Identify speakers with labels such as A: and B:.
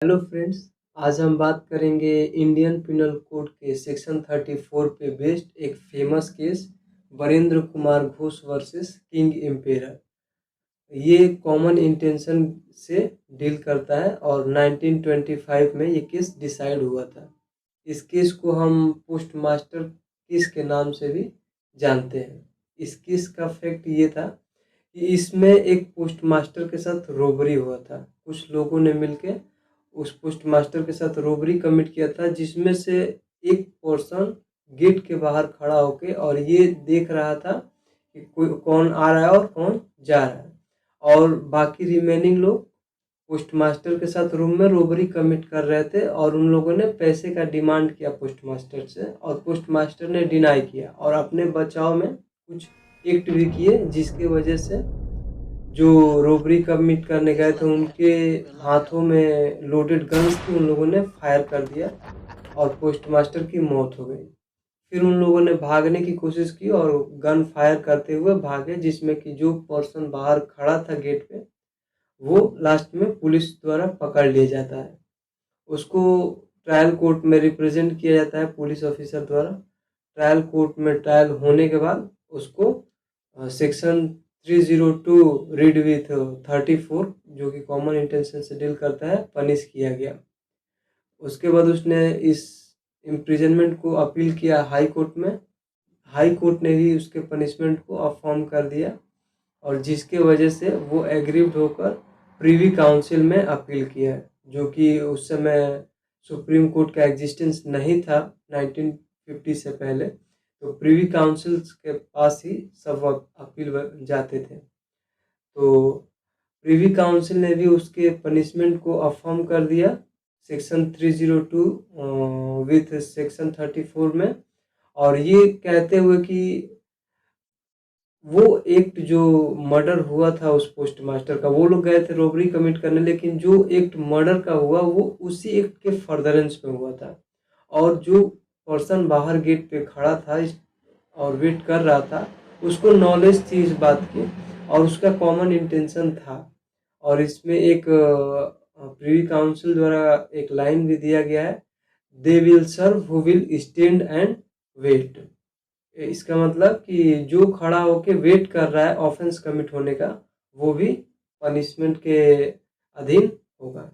A: Hello friends, आज हम बात करेंगे इंडियन पिनल कोड के सेक्शन 34 पे बेस्ड एक famous case Varendra Kumar Ghosh versus king emperor. ये कॉमन इंटेंशन से डील करता है और 1925 में ये केस डिसाइड हुआ था। इस केस को हम पोस्ट मास्टर केस के नाम से भी जानते हैं। इस केस का फैक्ट ये था कि इसमें एक पोस्ट मास्टर के साथ रोबरी हुआ था। कुछ लोगों ने मिलकर उस पोस्ट मास्टर के साथ रोबरी कमिट किया था, जिसमें से एक पर्सन गेट के बाहर खड़ा होके और ये देख रहा था कि कोई कौन आ रहा है और कौन जा रहा है, और बाकी रिमेनिंग लोग पोस्ट मास्टर के साथ रूम में रोबरी कमिट कर रहे थे और उन लोगों ने पैसे का डिमांड किया पोस्ट मास्टर से, और पोस्ट मास्टर ने डिनाई किया और अपने बचाव में कुछ एक्ट भी किए, जिसके वजह से जो रोबरी कमिट करने गए थे उनके हाथों में लोडेड गन्स थी, उन लोगों ने फायर कर दिया और पोस्ट मास्टर की मौत हो गई। फिर उन लोगों ने भागने की कोशिश की और गन फायर करते हुए भागे, जिसमें कि जो पर्सन बाहर खड़ा था गेट पे वो लास्ट में पुलिस द्वारा पकड़ लिया जाता है। उसको ट्रायल कोर्ट में रिप्रेजेंट किया जाता है पुलिस ऑफिसर द्वारा। ट्रायल कोर्ट में ट्रायल होने के बाद उसको सेक्शन 302 रीड विथ 34 जो कि कॉमन इंटेंशन से डील करता है पनिश किया गया। उसके बाद उसने इस इम्प्रिजनमेंट को अपील किया हाई कोर्ट में। हाई कोर्ट ने भी उसके पनिशमेंट को अफर्म कर दिया और जिसके वजह से वो एग्रीव्ड होकर प्रीवी काउंसिल में अपील किया है, जो कि उस समय सुप्रीम कोर्ट का एग्जिस्टेंस नहीं था 1950 से पहले। तो प्रीवी काउंसिल के पास ही सब अपील जाते थे। तो प्रीवी काउंसिल ने भी उसके पनिशमेंट को अफर्म कर दिया सेक्शन 302 विथ सेक्शन 34 में, और ये कहते हुए कि वो एक्ट जो मर्डर हुआ था उस पोस्ट मास्टर का, वो लोग गए थे रोबरी कमिट करने, लेकिन जो एक्ट मर्डर का हुआ वो उसी एक्ट के फर्दरेंस में हुआ था। और जो पर्सन बाहर गेट पे खड़ा था और वेट कर रहा था, उसको नॉलेज थी इस बात की और उसका कॉमन इंटेंशन था। और इसमें एक प्रीवी काउंसिल द्वारा एक लाइन भी दिया गया है, they will serve who will stand and wait. इसका मतलब कि जो खड़ा होके वेट कर रहा है ऑफेंस कमिट होने का, वो भी पनिशमेंट के अधीन होगा।